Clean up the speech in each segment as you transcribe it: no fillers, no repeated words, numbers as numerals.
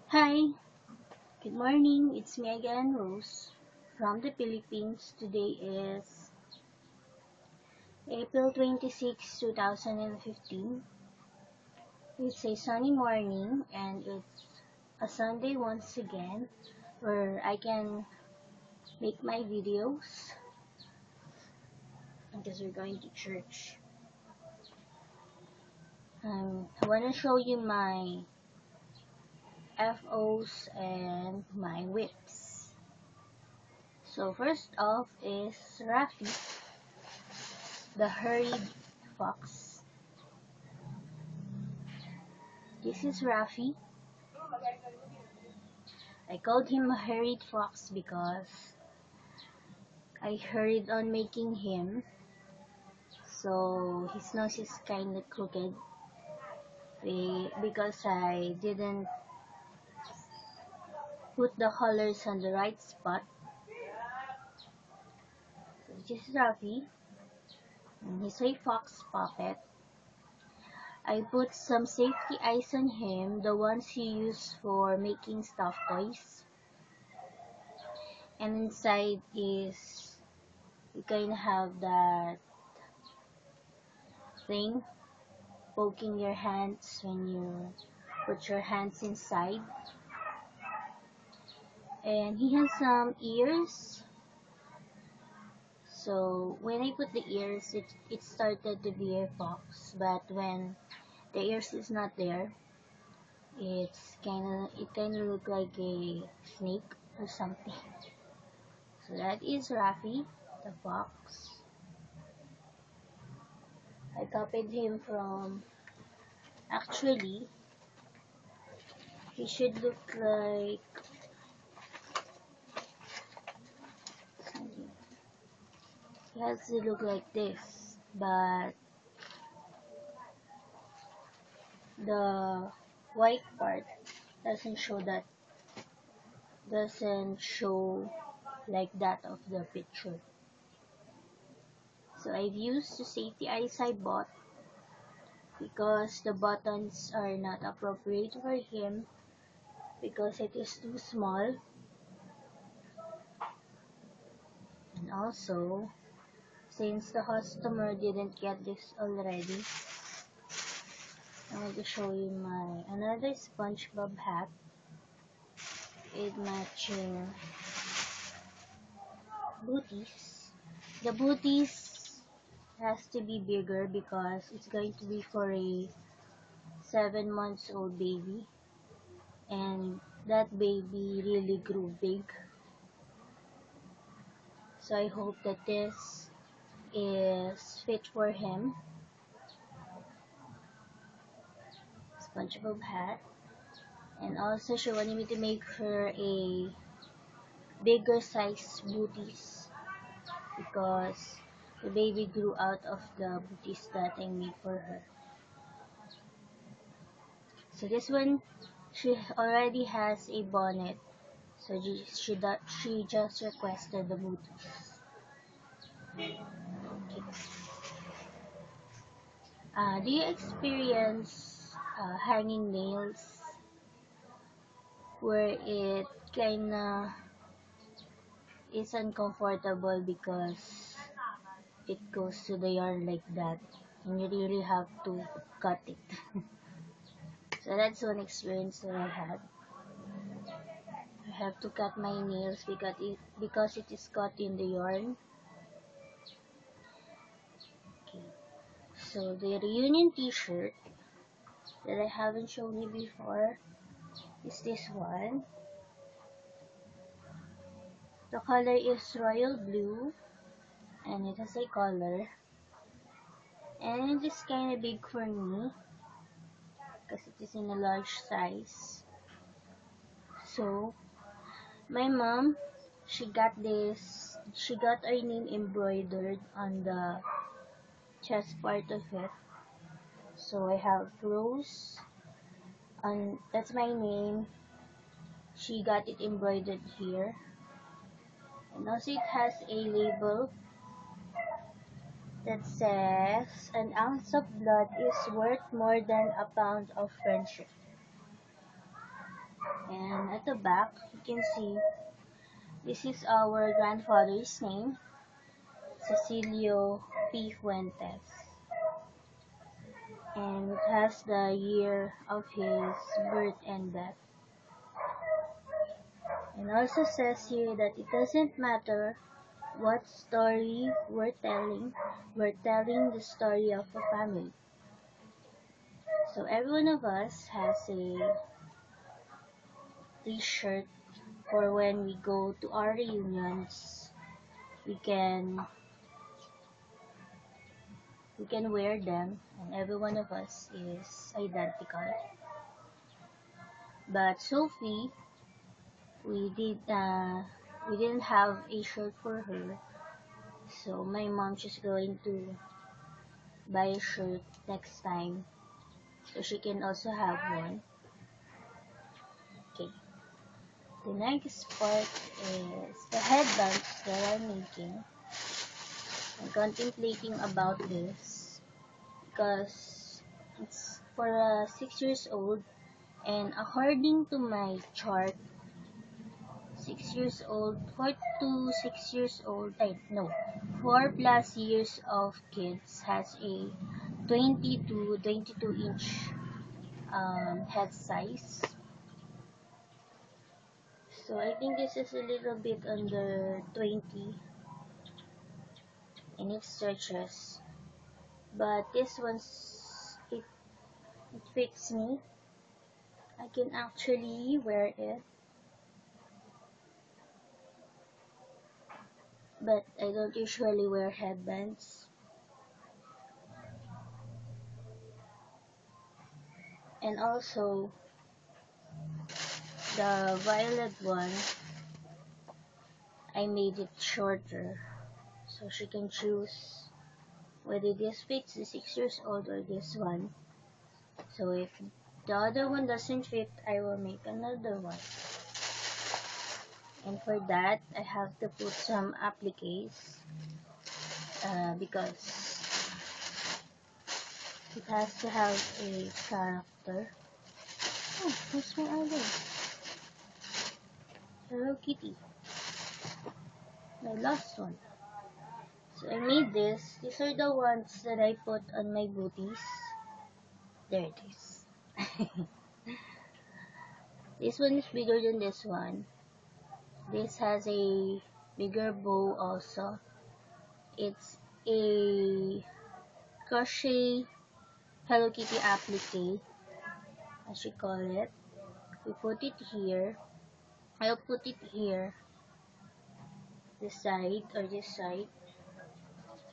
Hi, good morning. It's me again, Rose, from the Philippines. Today is April 26, 2015. It's a sunny morning and it's a Sunday once again where I can make my videos because we're going to church. I want to show you my FOs and my whips. So first off is Rafi, the hurried fox. This is Rafi. I called him a hurried fox because I hurried on making him, so his nose is kinda crooked because I didn't put the colors on the right spot. So this is Rafi, and he's a fox puppet. I put some safety eyes on him, the ones you use for making stuffed toys. And inside is, you kind of have that thing poking your hands when you put your hands inside. And he has some ears, so when I put the ears, it started to be a fox, but when the ears is not there, it kinda look like a snake or something. So that is Rafi, the fox. I copied him from, actually, he should look like, he has to look like this, but the white part doesn't show like that of the picture. So I've used the safety eyes I bought because the buttons are not appropriate for him because it is too small. And also, since the customer didn't get this already, I'm going to show you my another SpongeBob hat. It matching booties. The booties has to be bigger because it's going to be for a 7 months old baby, and that baby really grew big. So I hope that this is fit for him. SpongeBob hat. And also she wanted me to make her a bigger size booties because the baby grew out of the booties that I made for her. So this one, she already has a bonnet, so she just requested the booties. Okay. Do you experience hanging nails where it kinda is uncomfortable because it goes to the yarn like that and you really have to cut it? So that's one experience that I had. I have to cut my nails because it is caught in the yarn. Okay. So the reunion t-shirt that I haven't shown you before is this one. The color is royal blue and it has a collar, and it is kind of big for me because it is in a large size. So my mom, she got our name embroidered on the chest part of it. So I have Rose, and that's my name. She got it embroidered here, and also it has a label that says, "An ounce of blood is worth more than a pound of friendship." And at the back, you can see this is our grandfather's name, Cecilio P. Fuentes. And it has the year of his birth and death. And also says here that it doesn't matter what story we're telling the story of a family. So every one of us has a t-shirt for when we go to our reunions. We can wear them, and every one of us is identical. But Sophie, we didn't have a shirt for her, so my mom is going to buy a shirt next time, so she can also have one. Okay. The next part is the headbands that I'm making. I'm contemplating about this because it's for 6 years old, and according to my chart, 6 years old, 4 to 6 years old, 4+ years of kids has a 20 to 22 inch head size. So I think this is a little bit under 20 and it stretches, but this one's it fits me. I can actually wear it, but I don't usually wear headbands. And also the violet one, I made it shorter so she can choose whether this fits the 6 years old or this one. So if the other one doesn't fit, I will make another one. And for that, I have to put some appliques because it has to have a character. Oh, where's my other? Hello Kitty. My last one. So I made this. These are the ones that I put on my booties. There it is. This one is bigger than this one. This has a bigger bow also. It's a crochet Hello Kitty applique, as you call it. We put it here. I'll put it here. This side or this side.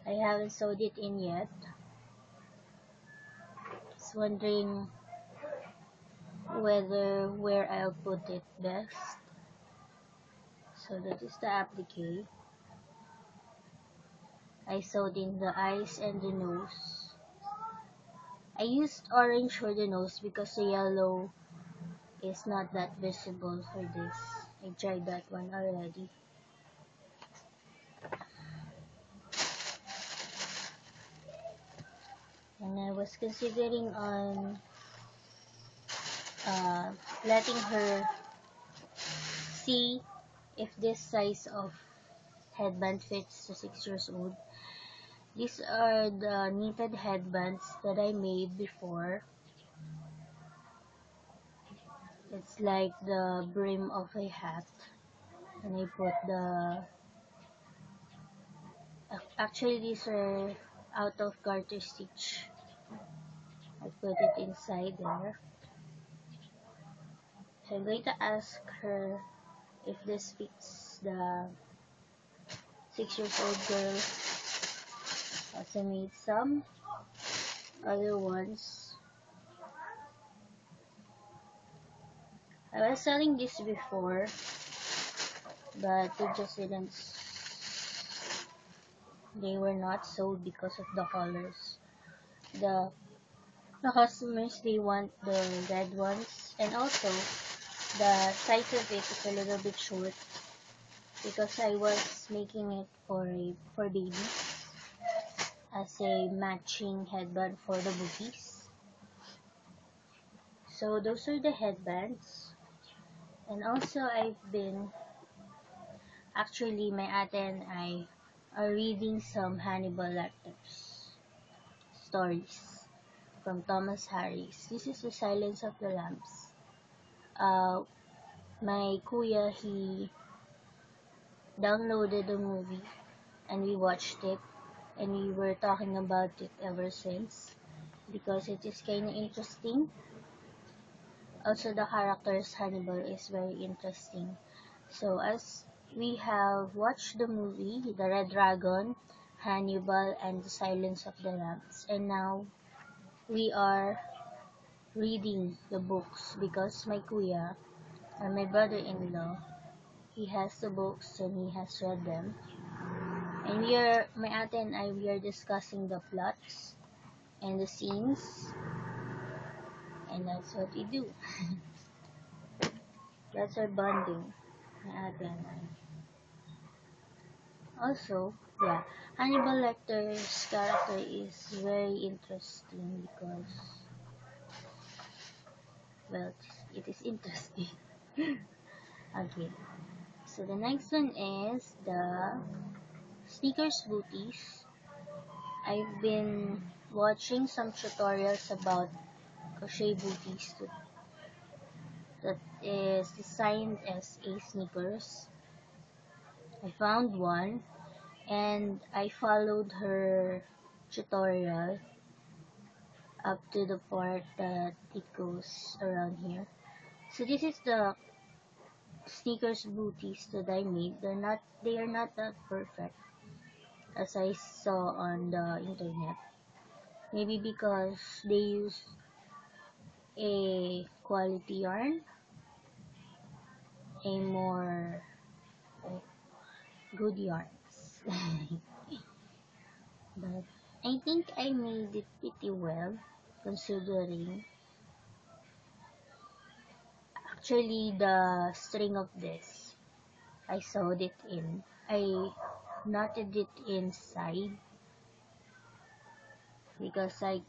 I haven't sewed it in yet. Just wondering where I'll put it best. So that is the applique. I sewed in the eyes and the nose. I used orange for the nose because the yellow is not that visible for this. I tried that one already. And I was considering on letting her see if this size of headband fits to 6 years old. These are the knitted headbands that I made before. It's like the brim of a hat, and I put actually these are out of garter stitch. I put it inside there. So I'm going to ask her if this fits the 6 years old girl. Also made some other ones. I was selling this before, but they were not sold because of the colors. The customers, they want the red ones, and also the size of it is a little bit short because I was making it for babies as a matching headband for the booties. So those are the headbands. And also actually my ate and I are reading some Hannibal Lecter's stories from Thomas Harris. This is The Silence of the Lambs. My kuya, he downloaded the movie and we watched it and we were talking about it ever since because it is kind of interesting. Also, the characters Hannibal is very interesting. So, as we have watched the movie, The Red Dragon, Hannibal, and The Silence of the Lambs, and now we are reading the books because my kuya, or my brother-in-law, he has the books and he has read them. And my ate and I, we are discussing the plots and the scenes, and that's what we do. That's our bonding, my ate and I. Also, yeah, Hannibal Lecter's character is very interesting because, well, it is interesting. Okay, so the next one is the Sneakers Booties. I've been watching some tutorials about crochet booties that is designed as a sneakers. I found one and I followed her tutorial up to the part that it goes around here. So this is the sneakers booties that I made. They are not that perfect as I saw on the internet. Maybe because they use a quality yarn, a more good yarns. But I think I made it pretty well considering actually the string of this I sewed it in. I knotted it inside because I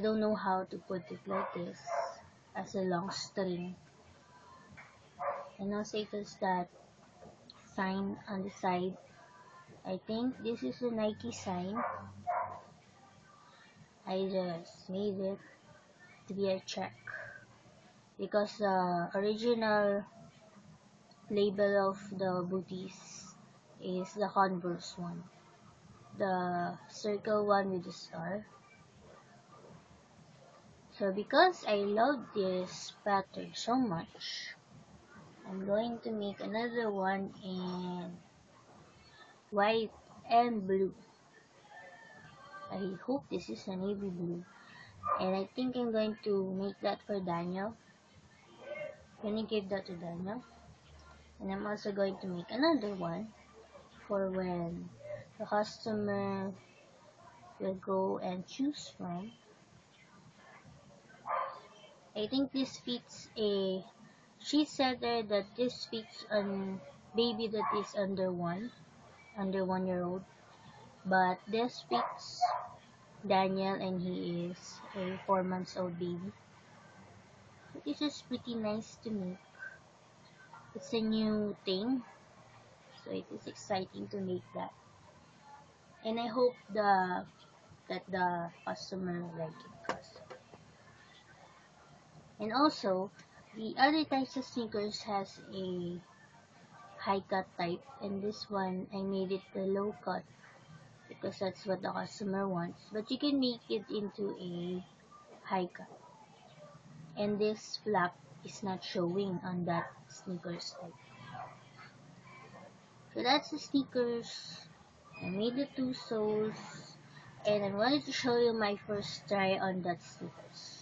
don't know how to put it like this as a long string. And also it has that sign on the side. I think this is a Nike sign. I just made it to be a check because the original label of the booties is the Converse one, the circle one with the star. So because I love this pattern so much, I'm going to make another one in white and blue. I hope this is a navy blue. And I think I'm going to make that for Daniel. I'm going to give that to Daniel. And I'm also going to make another one for when the customer will go and choose from. I think this fits she said there that this fits on baby that is under 1 year old. But this fits Daniel and he is a 4 months old baby. So this is pretty nice to make. It's a new thing. So it is exciting to make that. And I hope that the customer like it. And also, the other types of sneakers has a high cut type, and this one I made it the low cut because that's what the customer wants. But you can make it into a high cut, and this flap is not showing on that sneakers type. So that's the sneakers. I made the 2 soles, and I wanted to show you my first try on that sneakers.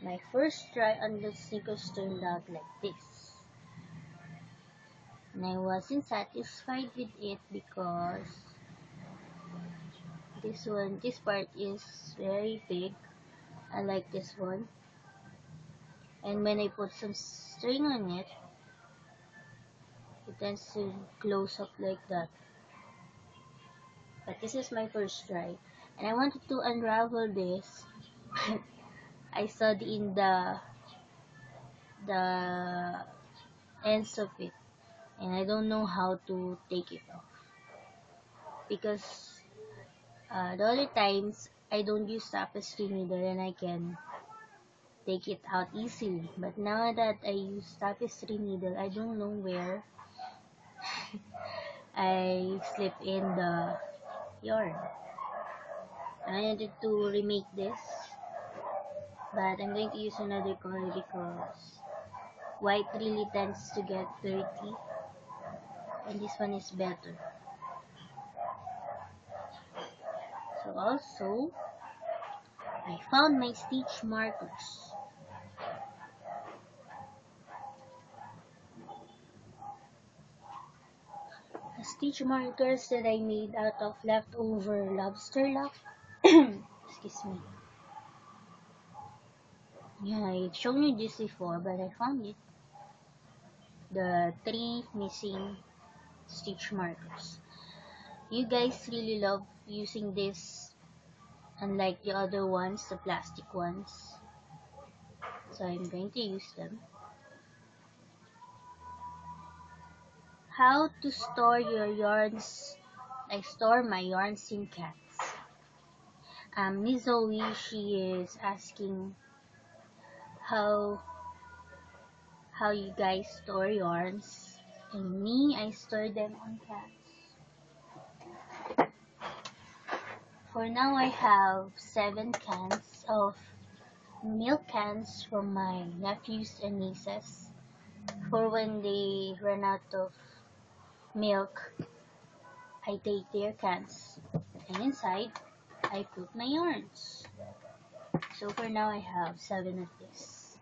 My first try on the sneakers turned out like this. And I wasn't satisfied with it because this part is very big. I like this one. And when I put some string on it, it tends to close up like that. But this is my first try. And I wanted to unravel this. I saw the ends of it, and I don't know how to take it off because the other times I don't use tapestry needle and I can take it out easily, but now that I use tapestry needle, I don't know where I slip in the yarn. I wanted to remake this, but I'm going to use another color because white really tends to get dirty, and this one is better. So also, I found my stitch markers. The stitch markers that I made out of leftover lobster lock. Excuse me. Yeah, I've shown you this before, but I found it. The 3 missing stitch markers. You guys really love using this, unlike the other ones, the plastic ones. So I'm going to use them. How to store your yarns. I store my yarns in cans. Miss Zoe, she is asking how you guys store yarns. And me, I store them on cans. For now, I have 7 cans of milk cans from my nephews and nieces. For when they run out of milk, I take their cans. And inside, I put my yarns. So for now, I have 7 of this.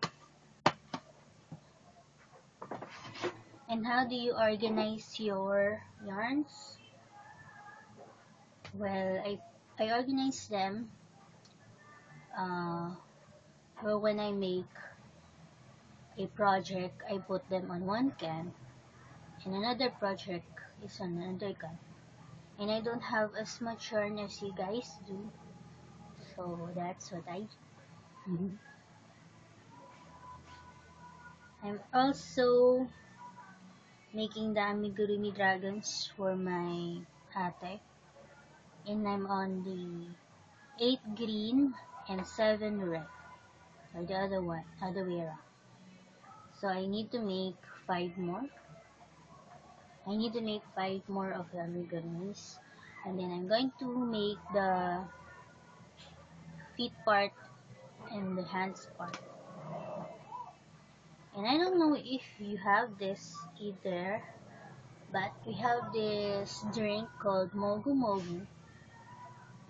And how do you organize your yarns? Well, I organize them well, when I make a project, I put them on one can, and another project is on another can. And I don't have as much yarn as you guys do, so that's what I do. I'm also making the amigurumi dragons for my ate, and I'm on the 8 green and 7 red, or the other way around. So I need to make 5 more. I need to make 5 more of the amigurumis, and then I'm going to make the feet part and the hands part. And I don't know if you have this either, but we have this drink called Mogu Mogu.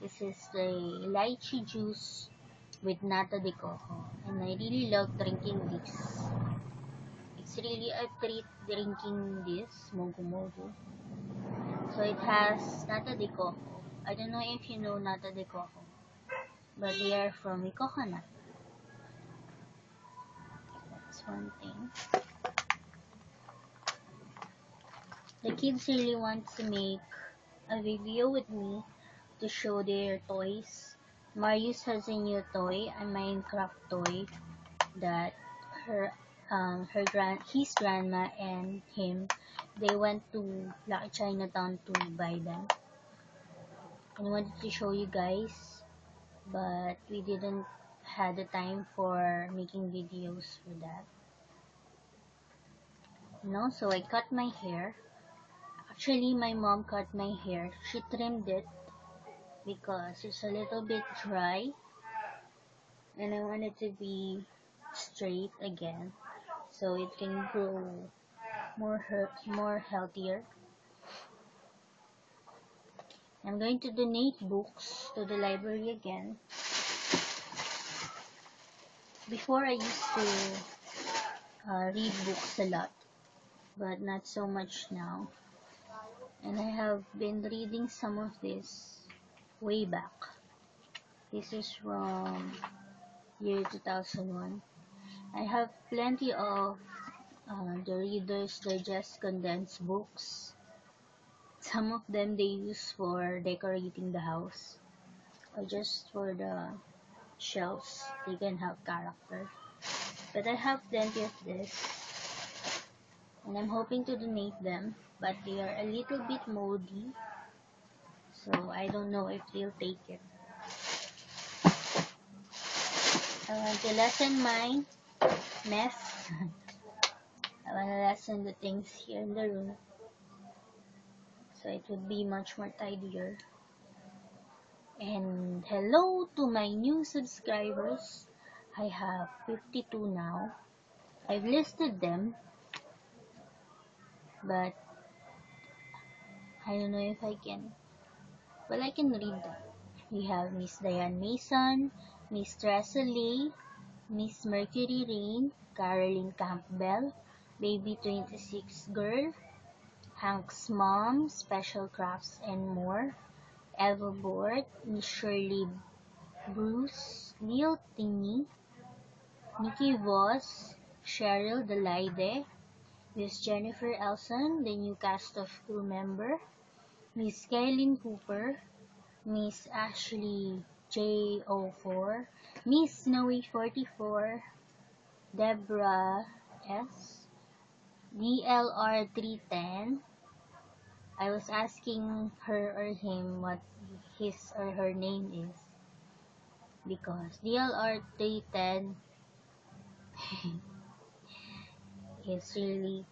This is the lychee juice with nata de coco, and I really love drinking this. It's really a treat drinking this Mogu Mogu. So it has nata de coco. I don't know if you know nata de coco, but they are from a coconut. That's one thing. The kids really want to make a video with me to show their toys. Marius has a new toy, a Minecraft toy that his grandma and him, they went to Chinatown to buy them. And I wanted to show you guys, but we didn't have the time for making videos for that. So I cut my hair. Actually, my mom cut my hair. She trimmed it because it's a little bit dry, and I want it to be straight again so it can grow more healthier. I'm going to donate books to the library again. Before I used to read books a lot, but not so much now. And I have been reading some of this way back. This is from year 2001. I have plenty of the Reader's Digest condensed books. Some of them they use for decorating the house, or just for the shelves. They can have character. But I have plenty of this, and I'm hoping to donate them, but they are a little bit moldy, so I don't know if they'll take it. I want to lessen my mess. I want to lessen the things here in the room, so it would be much more tidier. And hello to my new subscribers. I have 52 now. I've listed them, but I don't know if I can. Well, I can read them. We have Miss Diane Mason, Miss Teresa Lee, Miss Mercury Rain, Caroline Campbell, Baby 26 Girl, Hank's Mom, Special Crafts and More, Eva Board, Miss Shirley Bruce, Neil Tingy, Nikki Voss, Cheryl Delaide, Miss Jennifer Elson, the new cast of crew member, Miss Kaylin Cooper, Miss Ashley J04, Miss Snowy 44, Deborah S, DLR 310. I was asking her or him what his or her name is, because DLR 310 is really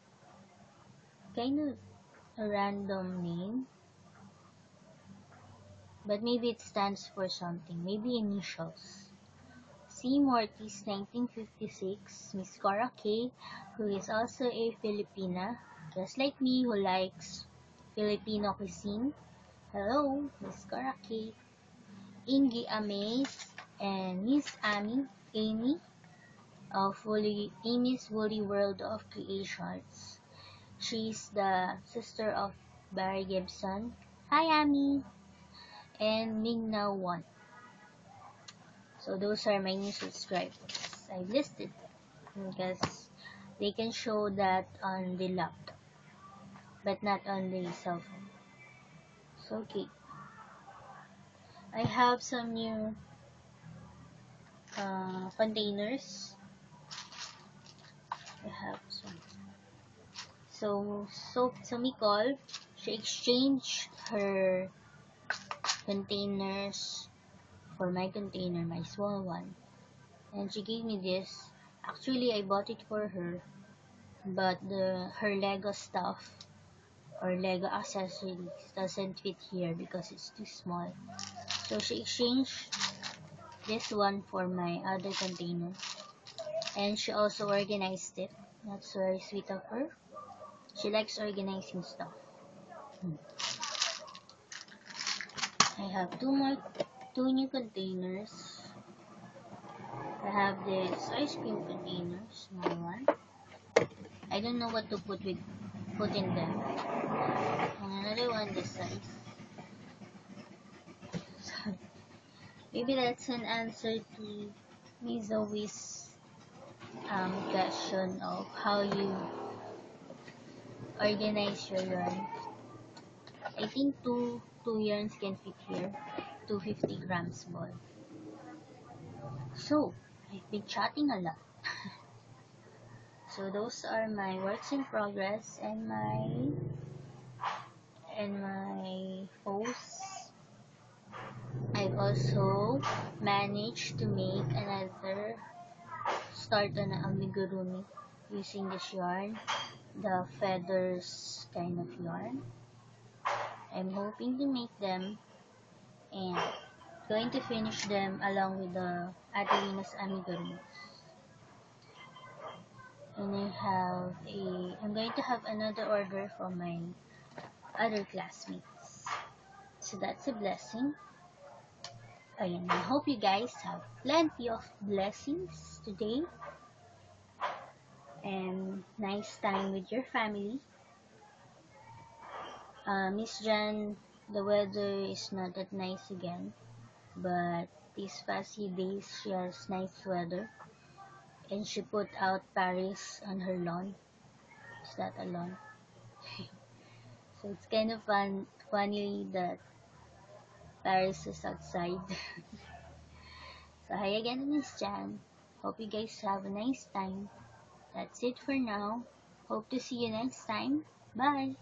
kind of a random name, but maybe it stands for something, maybe initials. C. Mortis 1956, Miss Cora K, who is also a Filipina, just like me, who likes Filipino cuisine. Hello, Miss Cora K. Ingi Amaze, and Miss Amy of Amy's Woolly World of Creations. She's the sister of Barry Gibson. Hi, Amy! And Ming Now One. So those are my new subscribers. I've listed them because they can show that on the laptop, but not on the cell phone. So, okay. I have some new containers. I have some. So Nicole, she exchanged her containers for my container, my small one. And she gave me this. Actually, I bought it for her, but her Lego stuff or Lego accessories doesn't fit here because it's too small. So she exchanged this one for my other container, and she also organized it. That's very sweet of her. She likes organizing stuff. I have two new containers. I have this ice cream container, small one. I don't know what to put in them. And another one this size. So, maybe that's an answer to Miss Zoe's question of how you organize your yarn. I think two yarns can fit here. 250 grams ball. So, I've been chatting a lot. So those are my works in progress and my posts. I've also managed to make another start on an amigurumi using this yarn, the feathers kind of yarn. I'm hoping to make them and going to finish them along with the Adelina's amigurumis. And I'm going to have another order from my other classmates. So that's a blessing. Ayan, I hope you guys have plenty of blessings today and nice time with your family. Miss Jan, the weather is not that nice again, but these past few days she has nice weather, and she put out Paris on her lawn. Is that a lawn? So it's kind of funny that Paris is outside. So hi again, Miss Jan. Hope you guys have a nice time. That's it for now. Hope to see you next time. Bye!